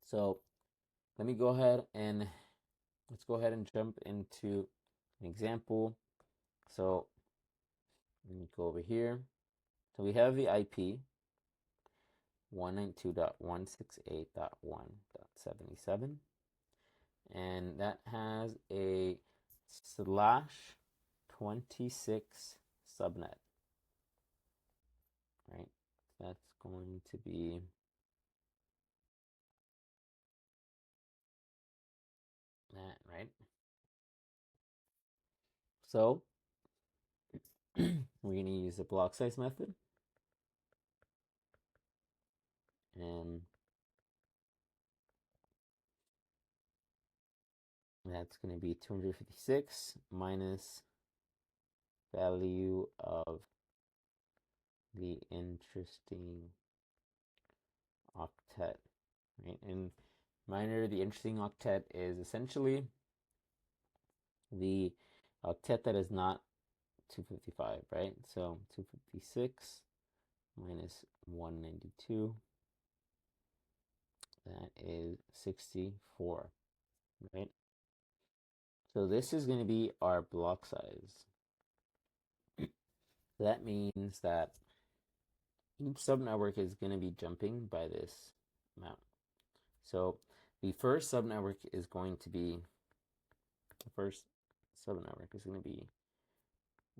So let me go ahead and let's go ahead and jump into an example. So let me go over here. So we have the IP 192.168.1.77, and that has a /26 subnet, right? That's going to be that, right? So we're going to use the block size method, and that's going to be 256 minus value of the interesting octet, right? And reminder, the interesting octet is essentially the octet that is not 255, right? So 256 minus 192, that is 64, right? So this is going to be our block size. That means that each subnetwork is going to be jumping by this amount. So the first subnetwork is going to be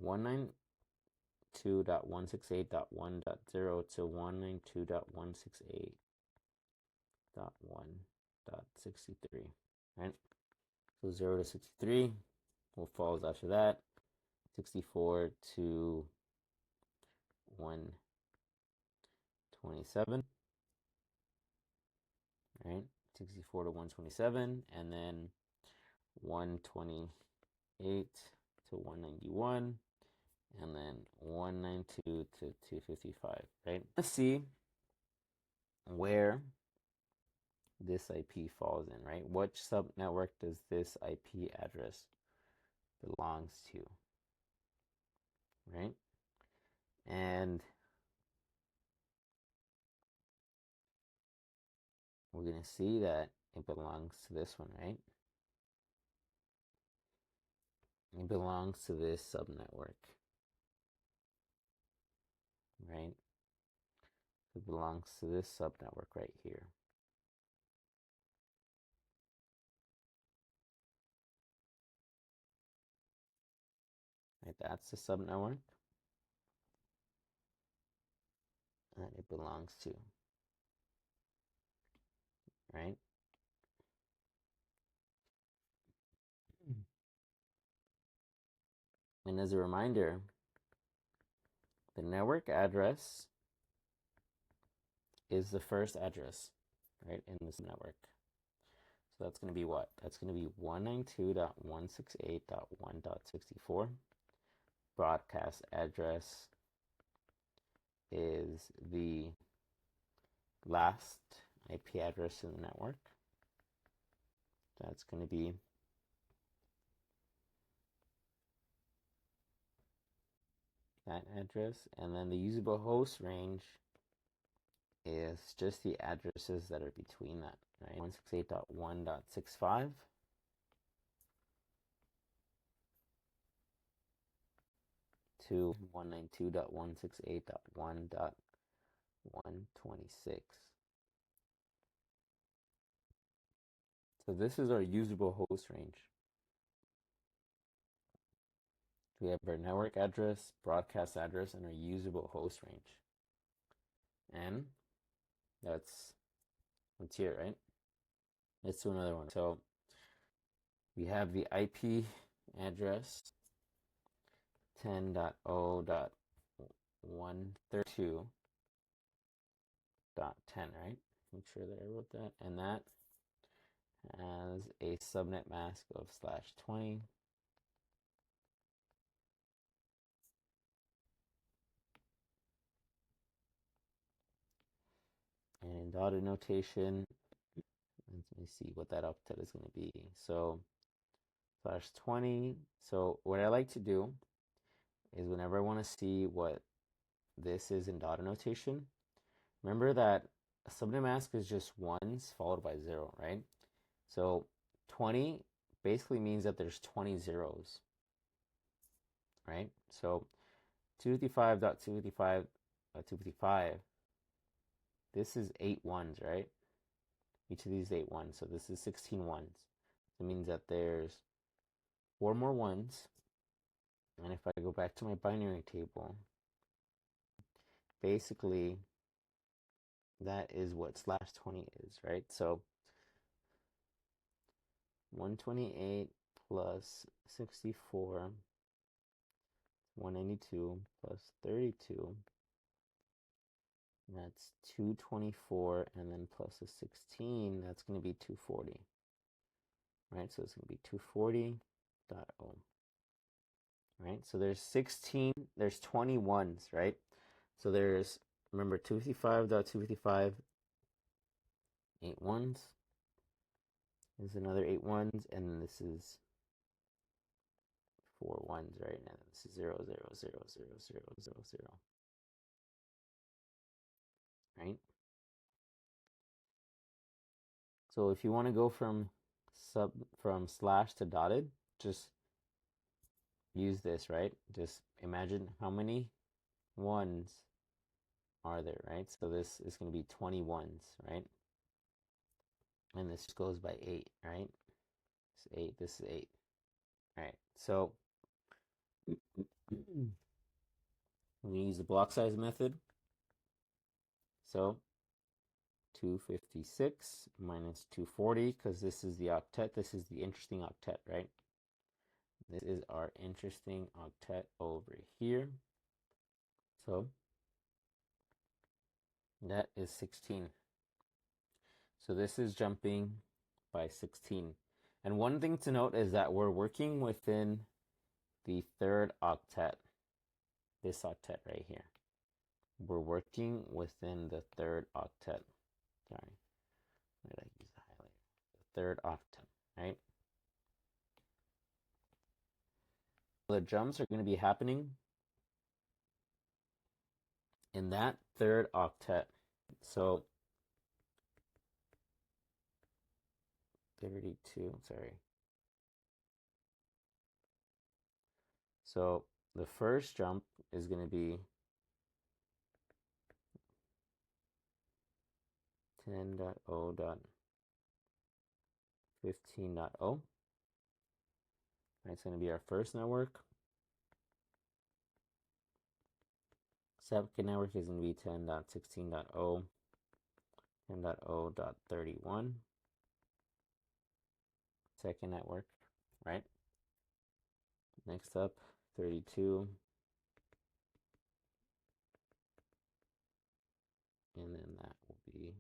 192.168.1.0 to 192.168.1.63, right? So 0 to 63, what follows after that? 64 to 127, right? 64 to 127, and then 128 to 191, and then 192 to 255, right? Let's see where this IP falls in, right? Which subnetwork does this IP address belongs to, right? And we're going to see that it belongs to this one, right? It belongs to this subnetwork, right? It belongs to this subnetwork right here. Right, that's the subnetwork that it belongs to, right? And as a reminder, the network address is the first address, right, in this network. So that's going to be what? That's going to be 192.168.1.64. Broadcast address is the last IP address in the network. That's going to be that address. And then the usable host range is just the addresses that are between that, right? 168.1.65 to 192.168.1.126. So this is our usable host range. We have our network address, broadcast address, and our usable host range. And that's here, right? Let's do another one. So we have the IP address 10.0.132.10, right? Make sure that I wrote that. And that has a subnet mask of /20. And in dotted notation, let me see what that octet is going to be. So /20. So what I like to do is whenever I want to see what this is in dotted notation, remember that a subnet mask is just ones followed by 0, right? So 20 basically means that there's 20 zeros, right? So 255.255, this is 8 ones, right? Each of these 8 ones, so this is 16 ones. It means that there's 4 more ones, and if I go back to my binary table, basically that is what slash 20 is, right? So 128 plus 64, 192 plus 32, that's 224, and then plus a 16, that's going to be 240, right? So it's going to be 240.0, right? So there's 16, there's 20 ones, right? So there's, remember, 255.255, 8 ones, there's another 8 ones, and then this is 4 ones, right? And this is 0, 0, 0, 0, 0, 0, 0, right? So if you want to go from slash to dotted, just use this, right? Just imagine how many ones are there, right? So this is going to be 20 ones, right? And this goes by 8, right? This is 8, this is 8. All right, so we use the block size method. So 256 minus 240, because this is the octet, this is the interesting octet, right? This is our interesting octet over here. So that is 16. So this is jumping by 16. And one thing to note is that we're working within the third octet, this octet right here. We're working within the third octet. Sorry, where did I use the highlighter? The third octet, right? The jumps are going to be happening in that third octet. So 32, sorry. So the first jump is going to be 10.0.15.0. That's going to be our first network. Second network is going to be 10.16.0, 10.0.31. Second network, right? Next up, 32. And then that will be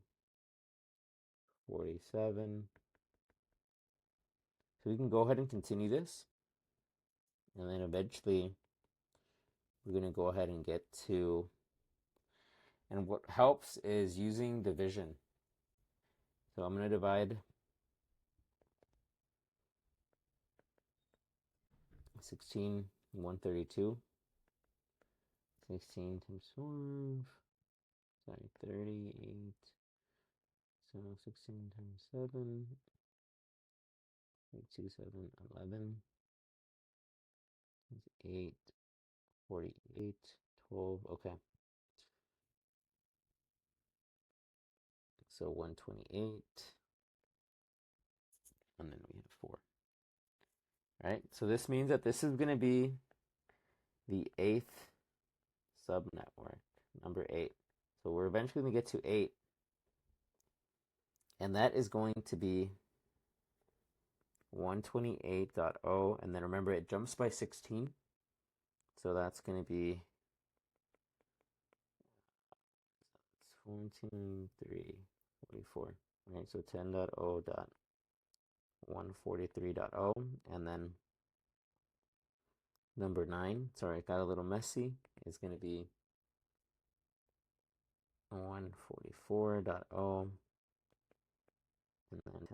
47. So we can go ahead and continue this. And then eventually we're going to go ahead and get to, and what helps is using division. So I'm going to divide 16, 132. 16 times 5, sorry, 38. So 16 times 7, 2, 7, 11. 8, 48, 12, okay. So 128, and then we have 4. Right? So this means that this is going to be the 8th subnetwork, number 8. So we're eventually going to get to 8, and that is going to be 128.0, and then remember it jumps by 16. So that's going to be 14.3, 44, right? So 10.0.143.0, and then number 9, sorry, it got a little messy, is going to be 144.0, and then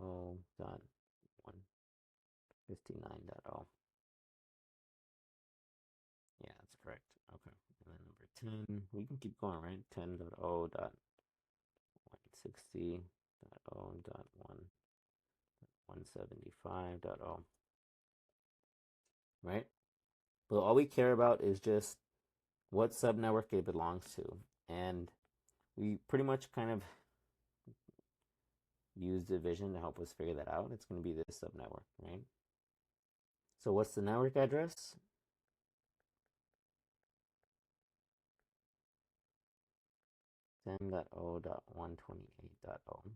10.0.159.0. Yeah, that's correct. Okay. And then number 10, we can keep going, right? 10.0.159.0. 160.0.175.0, right? But all we care about is just what subnetwork it belongs to. And we pretty much kind of use division to help us figure that out. It's going to be this subnetwork, right? So what's the network address? 10.0.128.0.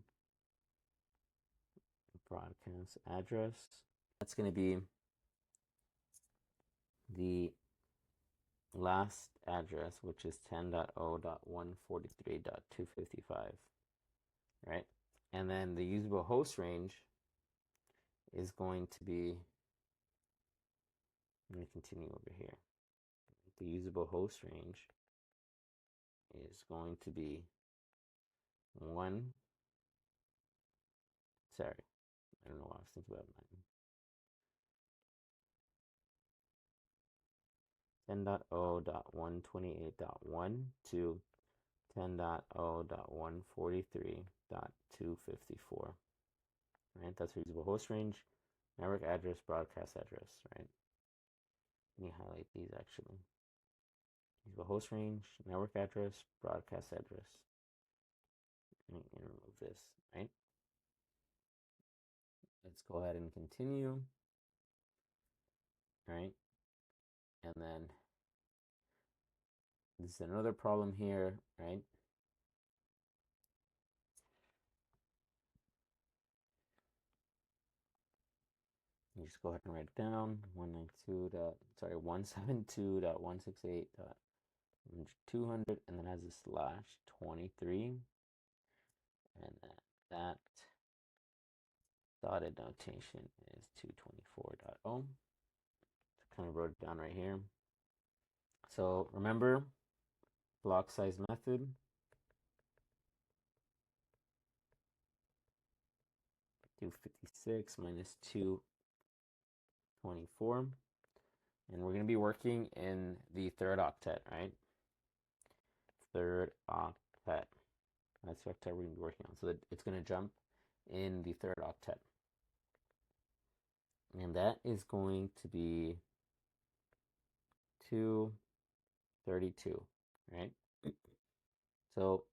Broadcast address. That's going to be the last address, which is 10.0.143.255, right? And then the usable host range is going to be, I'm going to continue over here. The usable host range is going to be 1, sorry, I don't know why I was thinking about mine. 10.0.128.1 to 10.0.143.254, right? That's our usable host range, network address, broadcast address, right? Let me highlight these actually. Usable host range, network address, broadcast address. Let me remove this, right? Let's go ahead and continue, right? And then this is another problem here, right? You just go ahead and write it down. 172.168.200, and then has a slash 23, and that dotted notation is 224.0. Kind of wrote it down right here. So remember block size method. Do 56 minus 224, and we're going to be working in the third octet, right? Third octet. That's the octet we're going to be working on. So that it's going to jump in the third octet. And that is going to be 232, right? So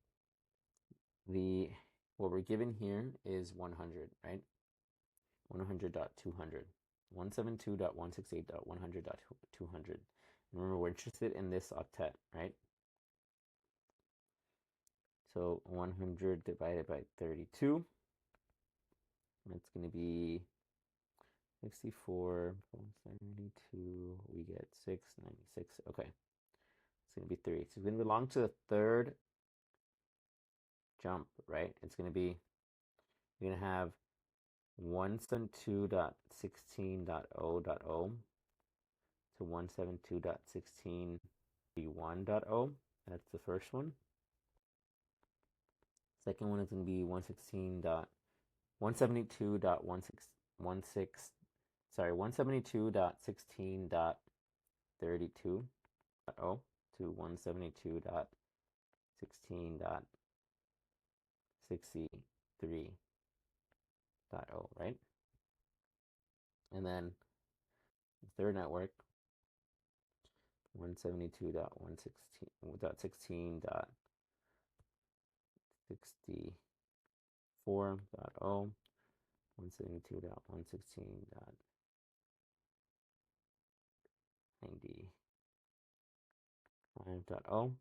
what we're given here is 100, right? 100.200. 172.168.100.200. Remember, we're interested in this octet, right? So 100 divided by 32. That's going to be 64 plus 32. We get 696. Okay. It's going to be 3. So it's going to belong to the third jump, right? It's going to be, you're going to have 172.16.0.0 to 172.16.1.0. That's the first one. Second one is going to be 172.16.32.0 to 172.16.63.0, right? And then the third network, 172.116.64.0, 172.116.95.0.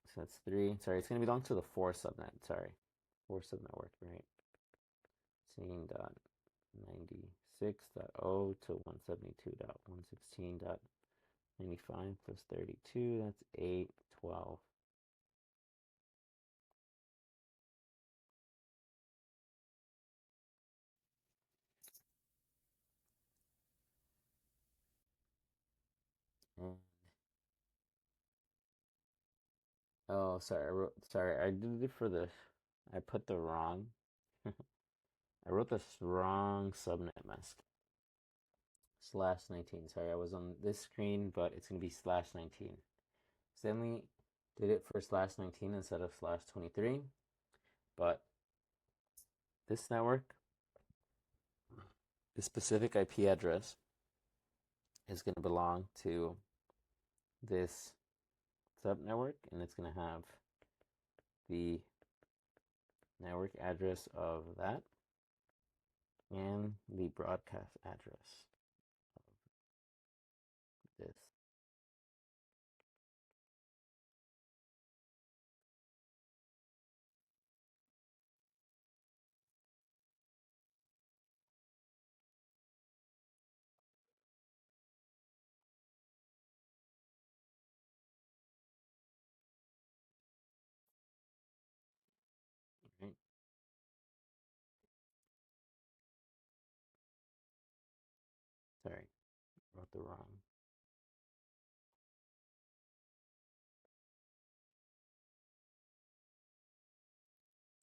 So that's 3. Sorry, it's going to belong to the 4 subnet. Sorry, 4 subnetwork, right? 16.96.0 to 172.116.95 plus 32. That's 8, 12. And oh, sorry, I did it for the, I put the wrong, I wrote the wrong subnet mask. /19. Sorry, I was on this screen, but it's going to be /19. Stanley did it for /19 instead of /23, but this network, this specific IP address is going to belong to this subnetwork, and it's going to have the network address of that and the broadcast address of this. Right? Sorry, wrote the wrong.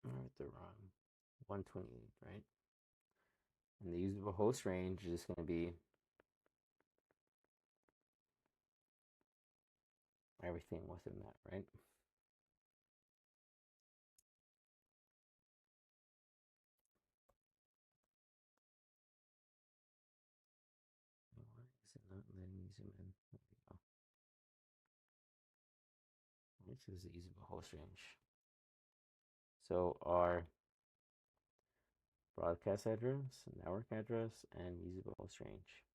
I wrote the wrong 128, right? And the usable host range is going to be everything within that, right? Why is it not letting me zoom in? There we go. Which is the usable host range. So our broadcast address, network address, and usable host range.